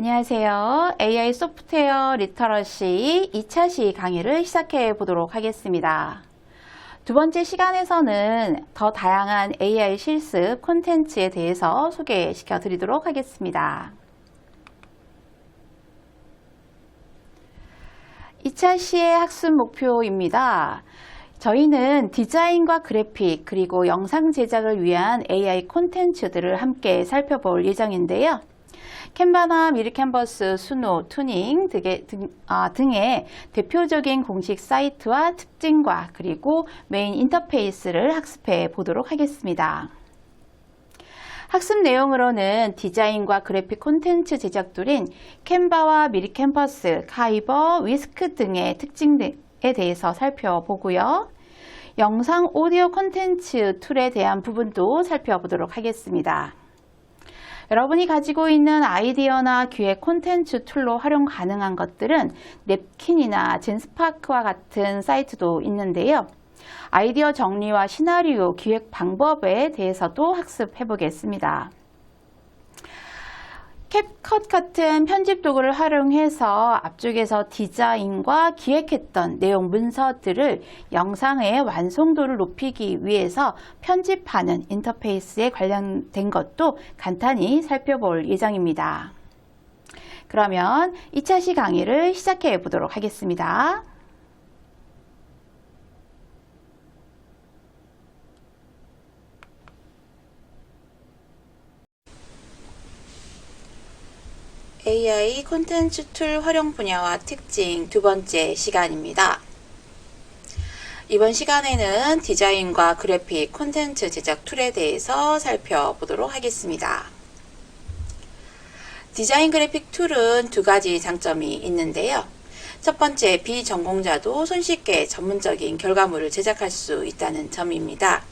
안녕하세요. AI 소프트웨어 리터러시 2차 시 강의를 시작해 보도록 하겠습니다. 두 번째 시간에서는 더 다양한 AI 실습 콘텐츠에 대해서 소개시켜 드리도록 하겠습니다. 2차 시의 학습 목표입니다. 저희는 디자인과 그래픽 그리고 영상 제작을 위한 AI 콘텐츠들을 함께 살펴볼 예정인데요. 캔바나 미리캔버스, 수노, 투닝 등의 대표적인 공식 사이트와 특징과 그리고 메인 인터페이스를 학습해 보도록 하겠습니다. 학습 내용으로는 디자인과 그래픽 콘텐츠 제작툴인 캔바와 미리캔버스, 카이버, 위스크 등의 특징에 대해서 살펴보고요. 영상 오디오 콘텐츠 툴에 대한 부분도 살펴보도록 하겠습니다. 여러분이 가지고 있는 아이디어나 기획 콘텐츠 툴로 활용 가능한 것들은 냅킨이나 젠스파크와 같은 사이트도 있는데요. 아이디어 정리와 시나리오 기획 방법에 대해서도 학습해 보겠습니다. 캡컷 같은 편집 도구를 활용해서 앞쪽에서 디자인과 기획했던 내용 문서들을 영상의 완성도를 높이기 위해서 편집하는 인터페이스에 관련된 것도 간단히 살펴볼 예정입니다. 그러면 2차 시 강의를 시작해 보도록 하겠습니다. AI 콘텐츠 툴 활용 분야와 특징 두 번째 시간입니다. 이번 시간에는 디자인과 그래픽 콘텐츠 제작 툴에 대해서 살펴보도록 하겠습니다. 디자인 그래픽 툴은 두 가지 장점이 있는데요. 첫 번째, 비전공자도 손쉽게 전문적인 결과물을 제작할 수 있다는 점입니다.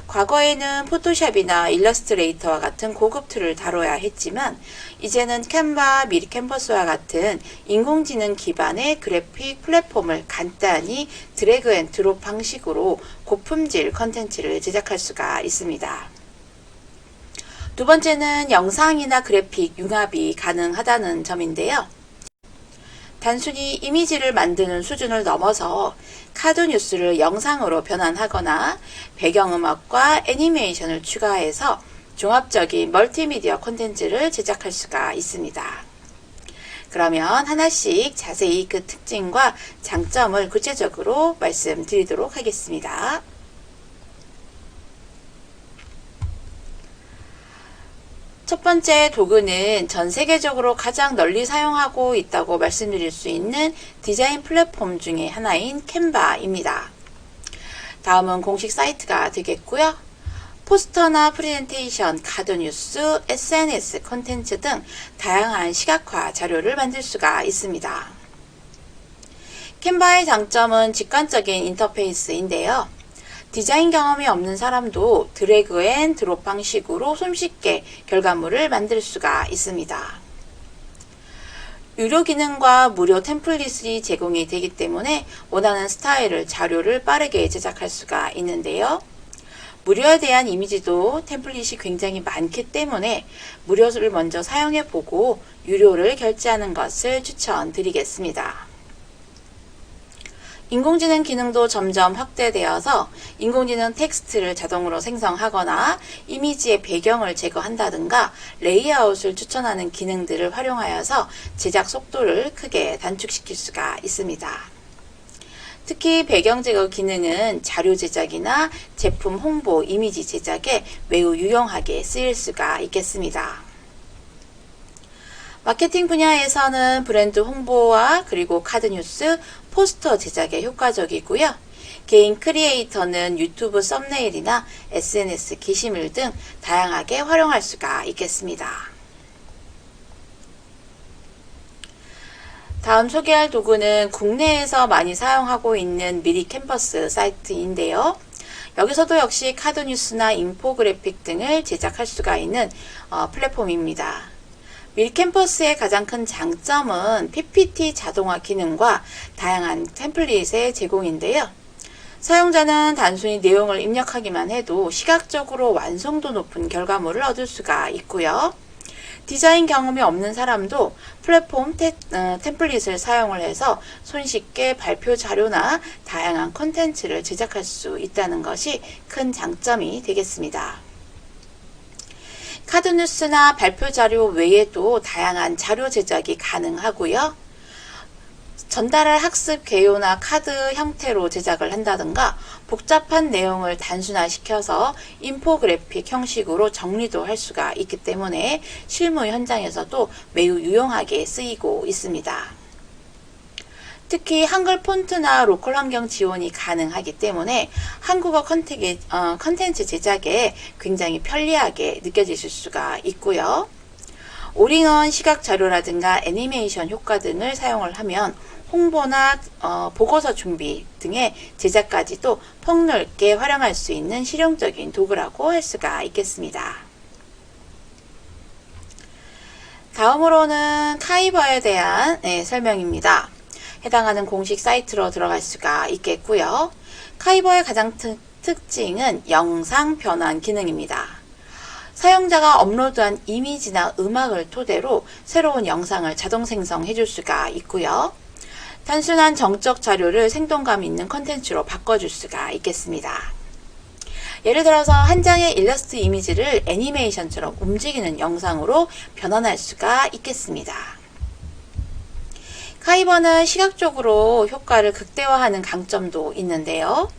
과거에는 포토샵이나 일러스트레이터와 같은 고급 툴을 다뤄야 했지만 이제는 캔바, 미리캔버스와 같은 인공지능 기반의 그래픽 플랫폼을 간단히 드래그 앤 드롭 방식으로 고품질 컨텐츠를 제작할 수가 있습니다. 두 번째는 영상이나 그래픽 융합이 가능하다는 점인데요. 단순히 이미지를 만드는 수준을 넘어서 카드 뉴스를 영상으로 변환하거나 배경음악과 애니메이션을 추가해서 종합적인 멀티미디어 콘텐츠를 제작할 수가 있습니다. 그러면 하나씩 자세히 그 특징과 장점을 구체적으로 말씀드리도록 하겠습니다. 첫 번째 도구는 전 세계적으로 가장 널리 사용하고 있다고 말씀드릴 수 있는 디자인 플랫폼 중에 하나인 캔바입니다. 다음은 공식 사이트가 되겠고요. 포스터나 프레젠테이션, 카드뉴스, SNS 콘텐츠 등 다양한 시각화 자료를 만들 수가 있습니다. 캔바의 장점은 직관적인 인터페이스인데요. 디자인 경험이 없는 사람도 드래그 앤 드롭 방식으로 손쉽게 결과물을 만들 수가 있습니다. 유료 기능과 무료 템플릿이 제공이 되기 때문에 원하는 스타일을 자료를 빠르게 제작할 수가 있는데요. 무료에 대한 이미지도 템플릿이 굉장히 많기 때문에 무료를 먼저 사용해 보고 유료를 결제하는 것을 추천드리겠습니다. 인공지능 기능도 점점 확대되어서 인공지능 텍스트를 자동으로 생성하거나 이미지의 배경을 제거한다든가 레이아웃을 추천하는 기능들을 활용하여서 제작 속도를 크게 단축시킬 수가 있습니다. 특히 배경 제거 기능은 자료 제작이나 제품 홍보, 이미지 제작에 매우 유용하게 쓰일 수가 있겠습니다. 마케팅 분야에서는 브랜드 홍보와 그리고 카드 뉴스, 포스터 제작에 효과적이고요. 개인 크리에이터는 유튜브 썸네일이나 SNS 게시물 등 다양하게 활용할 수가 있겠습니다. 다음 소개할 도구는 국내에서 많이 사용하고 있는 미리캔버스 사이트인데요. 여기서도 역시 카드 뉴스나 인포그래픽 등을 제작할 수가 있는 플랫폼입니다. 미리캔버스의 가장 큰 장점은 PPT 자동화 기능과 다양한 템플릿의 제공인데요. 사용자는 단순히 내용을 입력하기만 해도 시각적으로 완성도 높은 결과물을 얻을 수가 있고요. 디자인 경험이 없는 사람도 플랫폼 템플릿을 사용을 해서 손쉽게 발표 자료나 다양한 콘텐츠를 제작할 수 있다는 것이 큰 장점이 되겠습니다. 카드뉴스나 발표 자료 외에도 다양한 자료 제작이 가능하고요. 전달할 학습 개요나 카드 형태로 제작을 한다든가 복잡한 내용을 단순화시켜서 인포그래픽 형식으로 정리도 할 수가 있기 때문에 실무 현장에서도 매우 유용하게 쓰이고 있습니다. 특히 한글 폰트나 로컬 환경 지원이 가능하기 때문에 한국어 컨텐츠 제작에 굉장히 편리하게 느껴지실 수가 있고요. 올인원 시각 자료라든가 애니메이션 효과 등을 사용을 하면 홍보나 보고서 준비 등의 제작까지도 폭넓게 활용할 수 있는 실용적인 도구라고 할 수가 있겠습니다. 다음으로는 카이버에 대한 설명입니다. 해당하는 공식 사이트로 들어갈 수가 있겠고요. 카이버의 가장 특징은 영상 변환 기능입니다. 사용자가 업로드한 이미지나 음악을 토대로 새로운 영상을 자동 생성해 줄 수가 있고요. 단순한 정적 자료를 생동감 있는 컨텐츠로 바꿔줄 수가 있겠습니다. 예를 들어서 한 장의 일러스트 이미지를 애니메이션처럼 움직이는 영상으로 변환할 수가 있겠습니다. 카이버는 시각적으로 효과를 극대화하는 강점도 있는데요.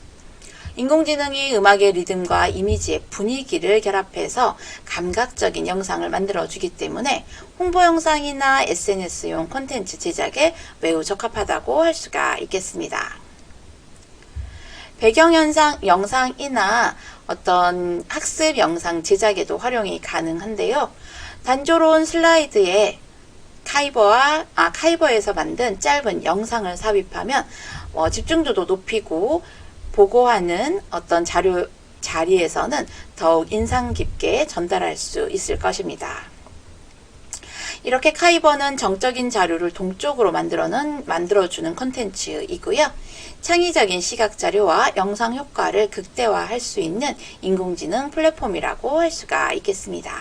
인공지능이 음악의 리듬과 이미지의 분위기를 결합해서 감각적인 영상을 만들어주기 때문에 홍보 영상이나 SNS용 콘텐츠 제작에 매우 적합하다고 할 수가 있겠습니다. 배경 영상이나 어떤 학습 영상 제작에도 활용이 가능한데요. 단조로운 슬라이드에 카이버에서 만든 짧은 영상을 삽입하면 집중도도 높이고 보고하는 어떤 자리에서는 더욱 인상 깊게 전달할 수 있을 것입니다. 이렇게 카이버는 정적인 자료를 동적으로 만들어주는 콘텐츠이고요. 창의적인 시각 자료와 영상 효과를 극대화할 수 있는 인공지능 플랫폼이라고 할 수가 있겠습니다.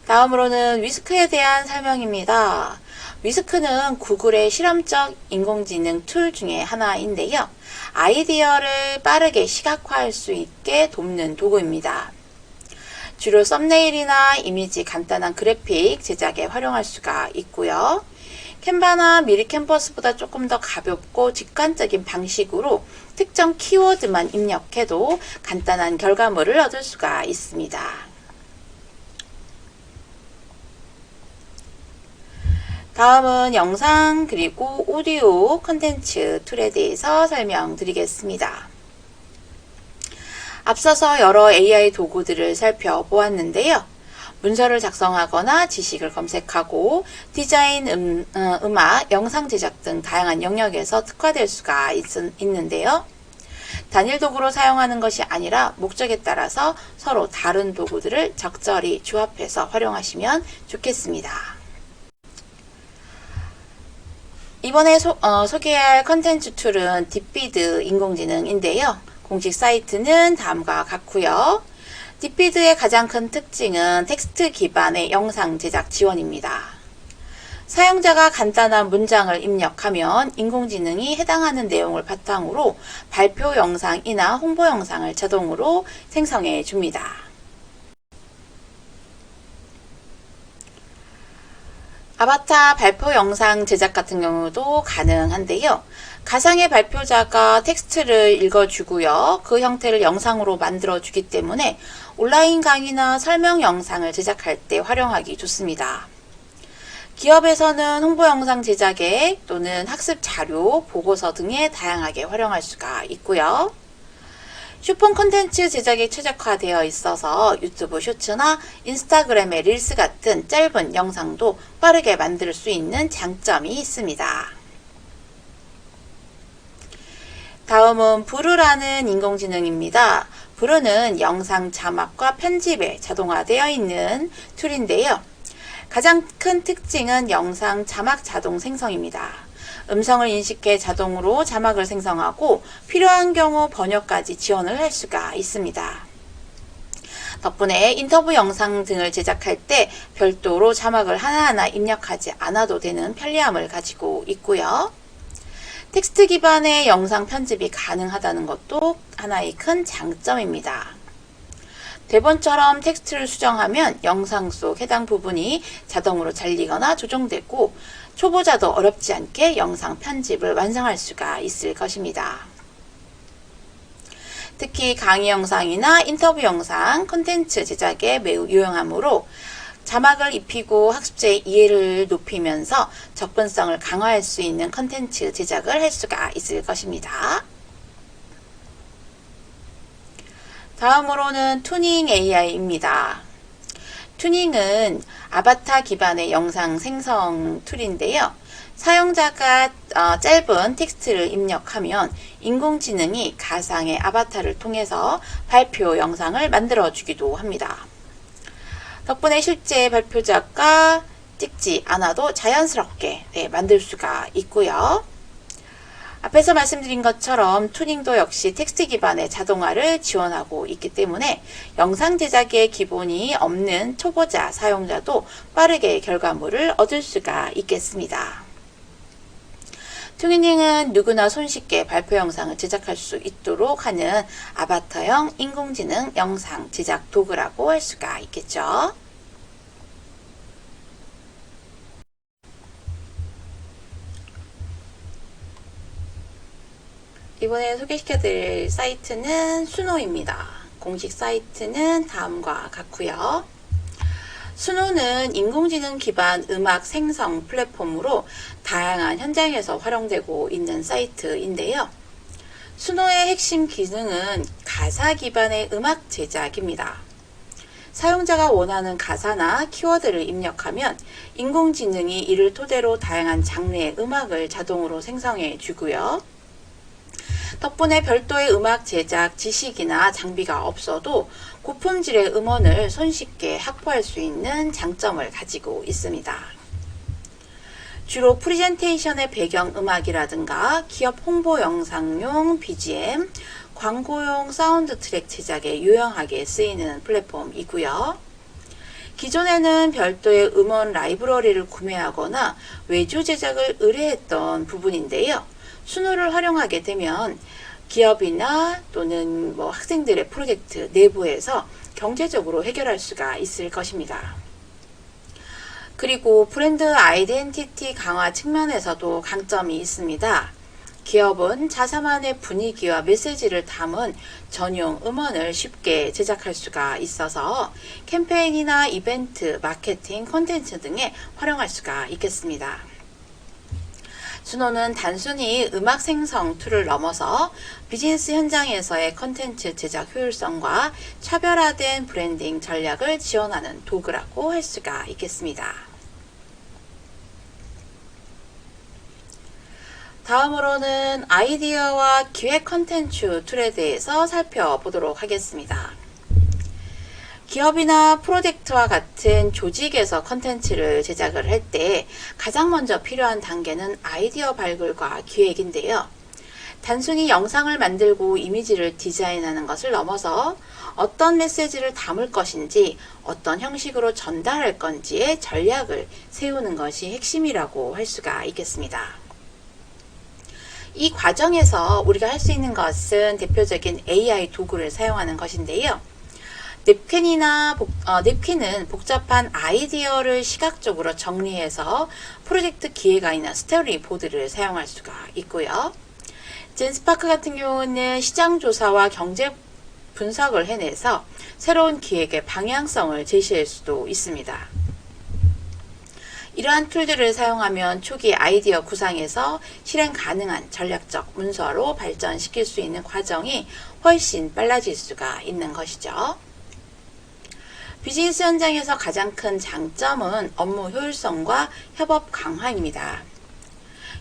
다음으로는 위스크에 대한 설명입니다. 위스크는 구글의 실험적 인공지능 툴 중에 하나인데요. 아이디어를 빠르게 시각화할 수 있게 돕는 도구입니다. 주로 썸네일이나 이미지 간단한 그래픽 제작에 활용할 수가 있고요. 캔바나 미리 캔버스보다 조금 더 가볍고 직관적인 방식으로 특정 키워드만 입력해도 간단한 결과물을 얻을 수가 있습니다. 다음은 영상 그리고 오디오 콘텐츠 툴에 대해서 설명드리겠습니다. 앞서서 여러 AI 도구들을 살펴보았는데요. 문서를 작성하거나 지식을 검색하고 디자인, 음악, 영상 제작 등 다양한 영역에서 특화될 수가 있는데요. 단일 도구로 사용하는 것이 아니라 목적에 따라서 서로 다른 도구들을 적절히 조합해서 활용하시면 좋겠습니다. 이번에 소개할 컨텐츠 툴은 딥비드 인공지능인데요. 공식 사이트는 다음과 같고요. 딥비드의 가장 큰 특징은 텍스트 기반의 영상 제작 지원입니다. 사용자가 간단한 문장을 입력하면 인공지능이 해당하는 내용을 바탕으로 발표 영상이나 홍보 영상을 자동으로 생성해 줍니다. 아바타 발표 영상 제작 같은 경우도 가능한데요. 가상의 발표자가 텍스트를 읽어주고요. 그 형태를 영상으로 만들어주기 때문에 온라인 강의나 설명 영상을 제작할 때 활용하기 좋습니다. 기업에서는 홍보 영상 제작에 또는 학습 자료, 보고서 등에 다양하게 활용할 수가 있고요. 슈폰 콘텐츠 제작에 최적화되어 있어서 유튜브 쇼츠나 인스타그램의 릴스 같은 짧은 영상도 빠르게 만들 수 있는 장점이 있습니다. 다음은 브루라는 인공지능입니다. 브루는 영상 자막과 편집에 자동화되어 있는 툴인데요. 가장 큰 특징은 영상 자막 자동 생성입니다. 음성을 인식해 자동으로 자막을 생성하고 필요한 경우 번역까지 지원을 할 수가 있습니다. 덕분에 인터뷰 영상 등을 제작할 때 별도로 자막을 하나하나 입력하지 않아도 되는 편리함을 가지고 있고요. 텍스트 기반의 영상 편집이 가능하다는 것도 하나의 큰 장점입니다. 대본처럼 텍스트를 수정하면 영상 속 해당 부분이 자동으로 잘리거나 조정되고 초보자도 어렵지 않게 영상 편집을 완성할 수가 있을 것입니다. 특히 강의 영상이나 인터뷰 영상, 콘텐츠 제작에 매우 유용하므로 자막을 입히고 학습자의 이해를 높이면서 접근성을 강화할 수 있는 콘텐츠 제작을 할 수가 있을 것입니다. 다음으로는 투닝 AI입니다. 투닝은 아바타 기반의 영상 생성 툴인데요. 사용자가 짧은 텍스트를 입력하면 인공지능이 가상의 아바타를 통해서 발표 영상을 만들어 주기도 합니다. 덕분에 실제 발표자가 찍지 않아도 자연스럽게 만들 수가 있고요. 앞에서 말씀드린 것처럼 투닝도 역시 텍스트 기반의 자동화를 지원하고 있기 때문에 영상 제작에 기본이 없는 초보자 사용자도 빠르게 결과물을 얻을 수가 있겠습니다. 투닝은 누구나 손쉽게 발표 영상을 제작할 수 있도록 하는 아바타형 인공지능 영상 제작 도구라고 할 수가 있겠죠. 이번에 소개시켜드릴 사이트는 수노입니다. 공식 사이트는 다음과 같고요. 수노는 인공지능 기반 음악 생성 플랫폼으로 다양한 현장에서 활용되고 있는 사이트인데요. 수노의 핵심 기능은 가사 기반의 음악 제작입니다. 사용자가 원하는 가사나 키워드를 입력하면 인공지능이 이를 토대로 다양한 장르의 음악을 자동으로 생성해 주고요. 덕분에 별도의 음악 제작 지식이나 장비가 없어도 고품질의 음원을 손쉽게 확보할 수 있는 장점을 가지고 있습니다. 주로 프리젠테이션의 배경 음악이라든가 기업 홍보 영상용 BGM, 광고용 사운드 트랙 제작에 유용하게 쓰이는 플랫폼이고요. 기존에는 별도의 음원 라이브러리를 구매하거나 외주 제작을 의뢰했던 부분인데요. 수노를 활용하게 되면 기업이나 또는 학생들의 프로젝트 내부에서 경제적으로 해결할 수가 있을 것입니다. 그리고 브랜드 아이덴티티 강화 측면에서도 강점이 있습니다. 기업은 자사만의 분위기와 메시지를 담은 전용 음원을 쉽게 제작할 수가 있어서 캠페인이나 이벤트, 마케팅, 콘텐츠 등에 활용할 수가 있겠습니다. 수노는 단순히 음악 생성 툴을 넘어서 비즈니스 현장에서의 콘텐츠 제작 효율성과 차별화된 브랜딩 전략을 지원하는 도구라고 할 수가 있겠습니다. 다음으로는 아이디어와 기획 콘텐츠 툴에 대해서 살펴보도록 하겠습니다. 기업이나 프로젝트와 같은 조직에서 컨텐츠를 제작을 할 때 가장 먼저 필요한 단계는 아이디어 발굴과 기획인데요. 단순히 영상을 만들고 이미지를 디자인하는 것을 넘어서 어떤 메시지를 담을 것인지 어떤 형식으로 전달할 건지의 전략을 세우는 것이 핵심이라고 할 수가 있겠습니다. 이 과정에서 우리가 할 수 있는 것은 대표적인 AI 도구를 사용하는 것인데요. 냅킨은 복잡한 아이디어를 시각적으로 정리해서 프로젝트 기획안이나 스토리보드를 사용할 수가 있고요. 젠스파크 같은 경우는 시장 조사와 경제 분석을 해내서 새로운 기획의 방향성을 제시할 수도 있습니다. 이러한 툴들을 사용하면 초기 아이디어 구상에서 실행 가능한 전략적 문서로 발전시킬 수 있는 과정이 훨씬 빨라질 수가 있는 것이죠. 비즈니스 현장에서 가장 큰 장점은 업무 효율성과 협업 강화입니다.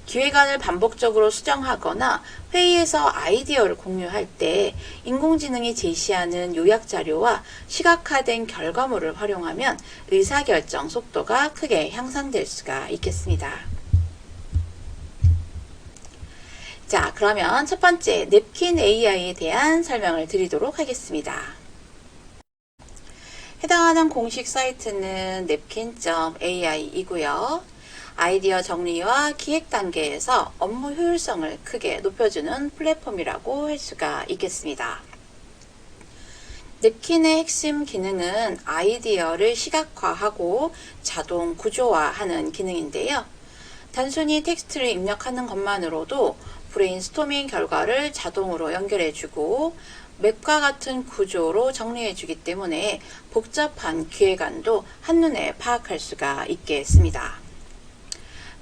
기획안을 반복적으로 수정하거나 회의에서 아이디어를 공유할 때 인공지능이 제시하는 요약 자료와 시각화된 결과물을 활용하면 의사결정 속도가 크게 향상될 수가 있겠습니다. 자, 그러면 첫 번째 냅킨 AI에 대한 설명을 드리도록 하겠습니다. 해당하는 공식 사이트는 napkin.ai이고요. 아이디어 정리와 기획 단계에서 업무 효율성을 크게 높여주는 플랫폼이라고 할 수가 있겠습니다. 냅킨의 핵심 기능은 아이디어를 시각화하고 자동 구조화하는 기능인데요. 단순히 텍스트를 입력하는 것만으로도 브레인스토밍 결과를 자동으로 연결해주고 맵과 같은 구조로 정리해주기 때문에 복잡한 기획안도 한눈에 파악할 수가 있겠습니다.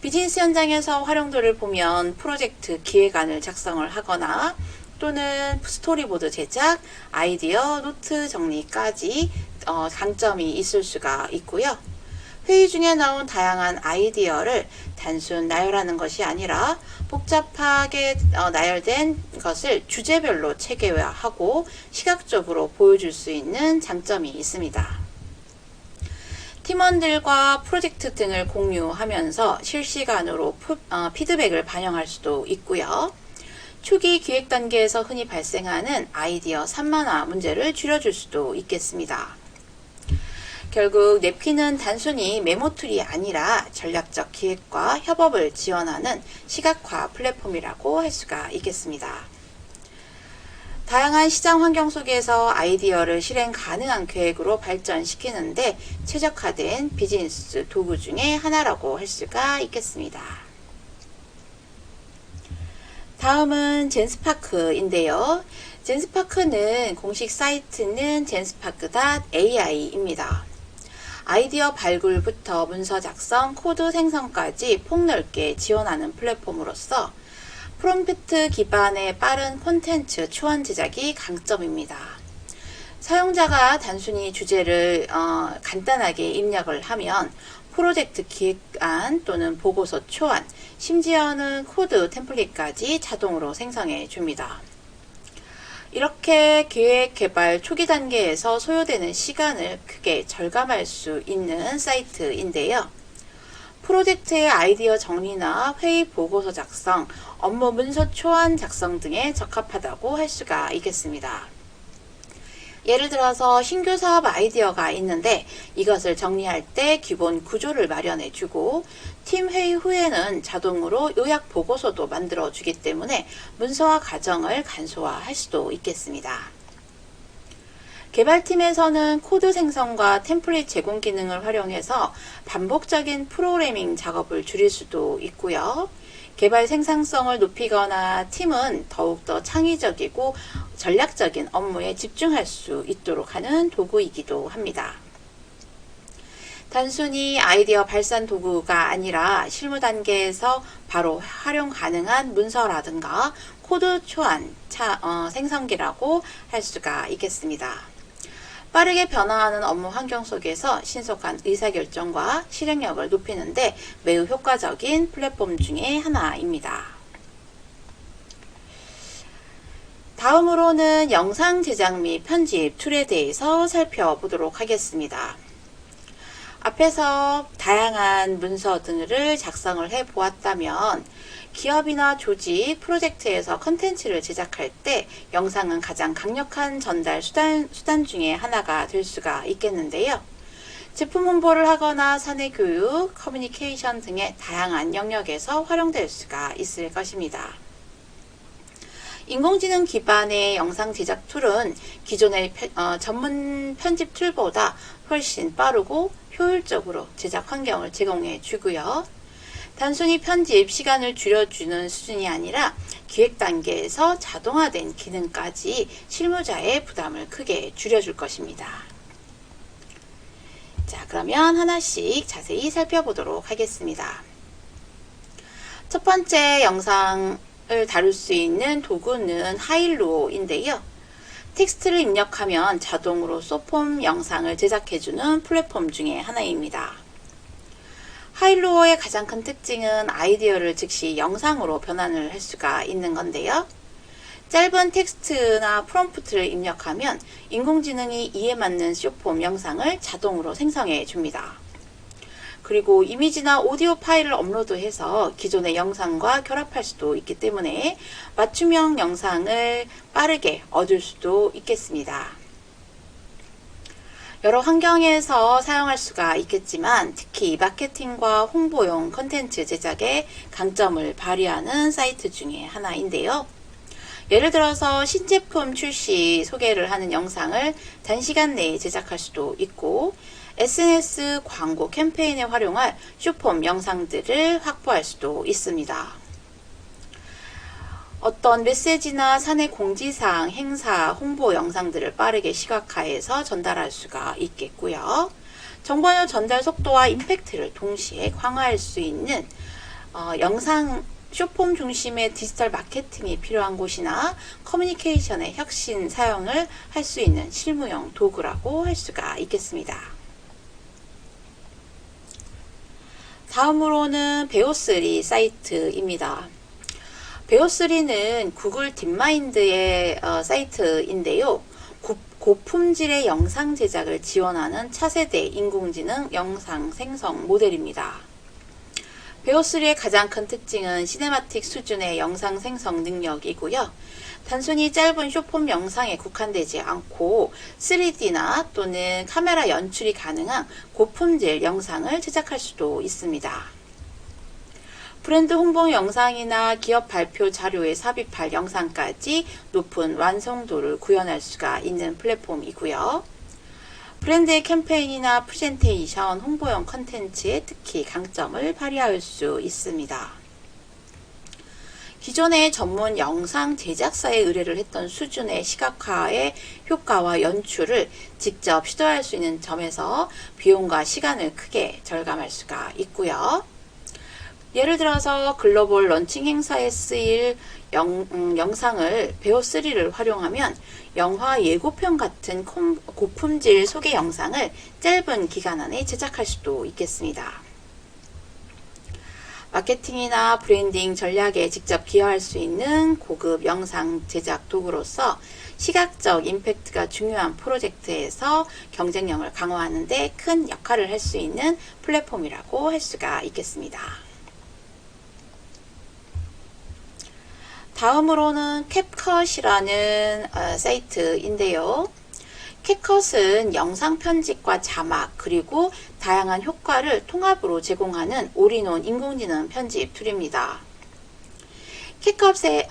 비즈니스 현장에서 활용도를 보면 프로젝트 기획안을 작성을 하거나 또는 스토리보드 제작, 아이디어, 노트 정리까지 강점이 있을 수가 있고요. 회의 중에 나온 다양한 아이디어를 단순 나열하는 것이 아니라 복잡하게 나열된 것을 주제별로 체계화하고 시각적으로 보여줄 수 있는 장점이 있습니다. 팀원들과 프로젝트 등을 공유하면서 실시간으로 피드백을 반영할 수도 있고요. 초기 기획 단계에서 흔히 발생하는 아이디어 산만화 문제를 줄여줄 수도 있겠습니다. 결국 냅킨은 단순히 메모 툴이 아니라 전략적 기획과 협업을 지원하는 시각화 플랫폼이라고 할 수가 있겠습니다. 다양한 시장 환경 속에서 아이디어를 실행 가능한 계획으로 발전시키는데 최적화된 비즈니스 도구 중에 하나라고 할 수가 있겠습니다. 다음은 젠스파크인데요. 젠스파크는 공식 사이트는 젠스파크.ai입니다. 아이디어 발굴부터 문서 작성, 코드 생성까지 폭넓게 지원하는 플랫폼으로서 프롬프트 기반의 빠른 콘텐츠 초안 제작이 강점입니다. 사용자가 단순히 주제를 간단하게 입력을 하면 프로젝트 기획안 또는 보고서 초안, 심지어는 코드 템플릿까지 자동으로 생성해 줍니다. 이렇게 기획 개발 초기 단계에서 소요되는 시간을 크게 절감할 수 있는 사이트인데요. 프로젝트의 아이디어 정리나 회의 보고서 작성, 업무 문서 초안 작성 등에 적합하다고 할 수가 있겠습니다. 예를 들어서 신규 사업 아이디어가 있는데 이것을 정리할 때 기본 구조를 마련해 주고 팀 회의 후에는 자동으로 요약 보고서도 만들어 주기 때문에 문서화 과정을 간소화할 수도 있겠습니다. 개발팀에서는 코드 생성과 템플릿 제공 기능을 활용해서 반복적인 프로그래밍 작업을 줄일 수도 있고요. 개발 생산성을 높이거나 팀은 더욱더 창의적이고 전략적인 업무에 집중할 수 있도록 하는 도구이기도 합니다. 단순히 아이디어 발산 도구가 아니라 실무 단계에서 바로 활용 가능한 문서라든가 코드 초안 생성기라고 할 수가 있겠습니다. 빠르게 변화하는 업무 환경 속에서 신속한 의사결정과 실행력을 높이는데 매우 효과적인 플랫폼 중에 하나입니다. 다음으로는 영상 제작 및 편집 툴에 대해서 살펴보도록 하겠습니다. 앞에서 다양한 문서 등을 작성을 해 보았다면 기업이나 조직, 프로젝트에서 컨텐츠를 제작할 때 영상은 가장 강력한 전달 수단 중에 하나가 될 수가 있겠는데요. 제품 홍보를 하거나 사내 교육, 커뮤니케이션 등의 다양한 영역에서 활용될 수가 있을 것입니다. 인공지능 기반의 영상 제작 툴은 기존의 전문 편집 툴보다 훨씬 빠르고 효율적으로 제작 환경을 제공해 주고요. 단순히 편집 시간을 줄여주는 수준이 아니라 기획 단계에서 자동화된 기능까지 실무자의 부담을 크게 줄여줄 것입니다. 자, 그러면 하나씩 자세히 살펴보도록 하겠습니다. 첫 번째 영상을 다룰 수 있는 도구는 하일로어인데요. 텍스트를 입력하면 자동으로 숏폼 영상을 제작해주는 플랫폼 중에 하나입니다. 하일로어의 가장 큰 특징은 아이디어를 즉시 영상으로 변환을 할 수가 있는 건데요. 짧은 텍스트나 프롬프트를 입력하면 인공지능이 이에 맞는 숏폼 영상을 자동으로 생성해 줍니다. 그리고 이미지나 오디오 파일을 업로드해서 기존의 영상과 결합할 수도 있기 때문에 맞춤형 영상을 빠르게 얻을 수도 있겠습니다. 여러 환경에서 사용할 수가 있겠지만 특히 마케팅과 홍보용 컨텐츠 제작에 강점을 발휘하는 사이트 중에 하나인데요. 예를 들어서 신제품 출시 소개를 하는 영상을 단시간 내에 제작할 수도 있고 SNS 광고 캠페인에 활용할 숏폼 영상들을 확보할 수도 있습니다. 어떤 메시지나 사내 공지사항, 행사, 홍보 영상들을 빠르게 시각화해서 전달할 수가 있겠고요. 정보의 전달 속도와 임팩트를 동시에 강화할 수 있는 영상 숏폼 중심의 디지털 마케팅이 필요한 곳이나 커뮤니케이션의 혁신 사용을 할 수 있는 실무용 도구라고 할 수가 있겠습니다. 다음으로는 베오3 사이트입니다. 베오3는 구글 딥마인드의 사이트인데요. 고품질의 영상 제작을 지원하는 차세대 인공지능 영상 생성 모델입니다. 베오3의 가장 큰 특징은 시네마틱 수준의 영상 생성 능력이고요. 단순히 짧은 숏폼 영상에 국한되지 않고 3D나 또는 카메라 연출이 가능한 고품질 영상을 제작할 수도 있습니다. 브랜드 홍보 영상이나 기업 발표 자료에 삽입할 영상까지 높은 완성도를 구현할 수가 있는 플랫폼이고요. 브랜드의 캠페인이나 프레젠테이션, 홍보용 컨텐츠에 특히 강점을 발휘할 수 있습니다. 기존의 전문 영상 제작사에 의뢰를 했던 수준의 시각화의 효과와 연출을 직접 시도할 수 있는 점에서 비용과 시간을 크게 절감할 수가 있고요. 예를 들어서 글로벌 런칭 행사에 쓰일 영상을 베오3를 활용하면 영화 예고편 같은 고품질 소개 영상을 짧은 기간 안에 제작할 수도 있겠습니다. 마케팅이나 브랜딩 전략에 직접 기여할 수 있는 고급 영상 제작 도구로서 시각적 임팩트가 중요한 프로젝트에서 경쟁력을 강화하는 데 큰 역할을 할 수 있는 플랫폼이라고 할 수가 있겠습니다. 다음으로는 캡컷이라는 사이트인데요. 캡컷은 영상 편집과 자막 그리고 다양한 효과를 통합으로 제공하는 올인원 인공지능 편집 툴입니다. 캡컷의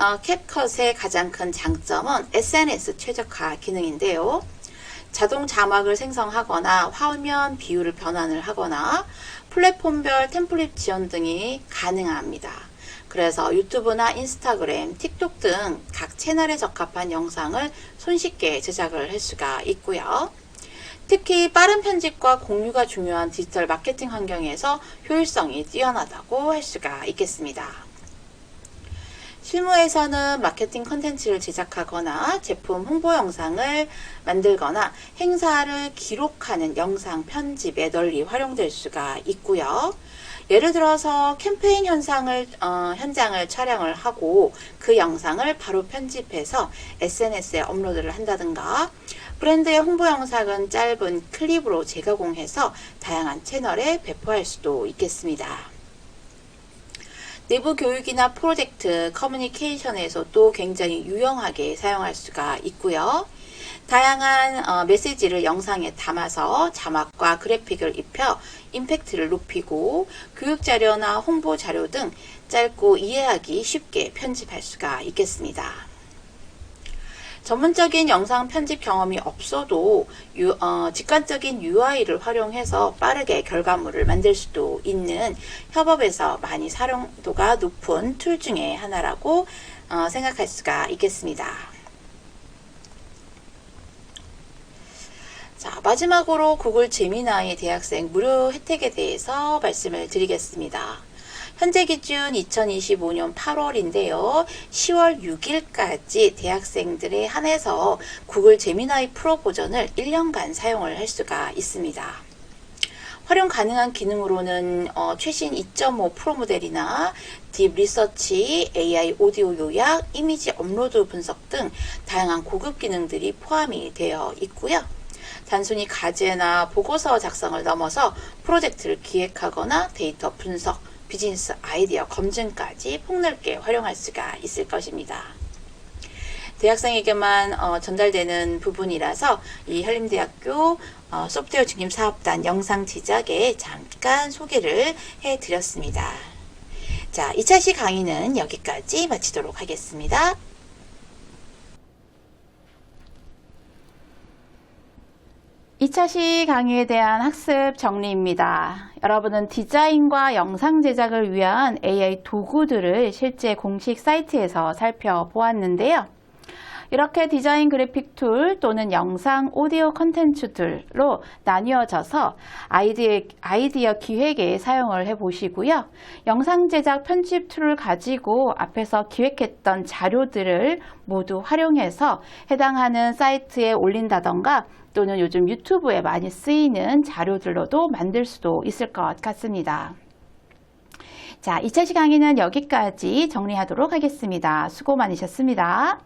가장 큰 장점은 SNS 최적화 기능인데요. 자동 자막을 생성하거나 화면 비율을 변환을 하거나 플랫폼별 템플릿 지원 등이 가능합니다. 그래서 유튜브나 인스타그램, 틱톡 등 각 채널에 적합한 영상을 손쉽게 제작을 할 수가 있고요. 특히 빠른 편집과 공유가 중요한 디지털 마케팅 환경에서 효율성이 뛰어나다고 할 수가 있겠습니다. 실무에서는 마케팅 컨텐츠를 제작하거나 제품 홍보 영상을 만들거나 행사를 기록하는 영상 편집에 널리 활용될 수가 있고요. 예를 들어서 캠페인 현장을 촬영을 하고 그 영상을 바로 편집해서 SNS에 업로드를 한다든가 브랜드의 홍보 영상은 짧은 클립으로 재가공해서 다양한 채널에 배포할 수도 있겠습니다. 내부 교육이나 프로젝트, 커뮤니케이션에서도 굉장히 유용하게 사용할 수가 있고요. 다양한 메시지를 영상에 담아서 자막과 그래픽을 입혀 임팩트를 높이고 교육자료나 홍보자료 등 짧고 이해하기 쉽게 편집할 수가 있겠습니다. 전문적인 영상 편집 경험이 없어도 직관적인 UI를 활용해서 빠르게 결과물을 만들 수도 있는 협업에서 많이 사용도가 높은 툴 중에 하나라고 생각할 수가 있겠습니다. 자, 마지막으로 구글 제미나이 대학생 무료 혜택에 대해서 말씀을 드리겠습니다. 현재 기준 2025년 8월인데요. 10월 6일까지 대학생들에 한해서 구글 제미나이 프로 버전을 1년간 사용을 할 수가 있습니다. 활용 가능한 기능으로는 최신 2.5 프로 모델이나 딥 리서치, AI 오디오 요약, 이미지 업로드 분석 등 다양한 고급 기능들이 포함이 되어 있고요. 단순히 과제나 보고서 작성을 넘어서 프로젝트를 기획하거나 데이터 분석, 비즈니스 아이디어 검증까지 폭넓게 활용할 수가 있을 것입니다. 대학생에게만 전달되는 부분이라서 이 한림대학교 소프트웨어 중심사업단 영상 제작에 잠깐 소개를 해드렸습니다. 자, 2차 시 강의는 여기까지 마치도록 하겠습니다. 2차 시 강의에 대한 학습 정리입니다. 여러분은 디자인과 영상 제작을 위한 AI 도구들을 실제 공식 사이트에서 살펴보았는데요. 이렇게 디자인 그래픽 툴 또는 영상 오디오 컨텐츠 툴로 나뉘어져서 아이디어 기획에 사용을 해보시고요. 영상 제작 편집 툴을 가지고 앞에서 기획했던 자료들을 모두 활용해서 해당하는 사이트에 올린다던가 또는 요즘 유튜브에 많이 쓰이는 자료들로도 만들 수도 있을 것 같습니다. 자, 2차 시 강의는 여기까지 정리하도록 하겠습니다. 수고 많으셨습니다.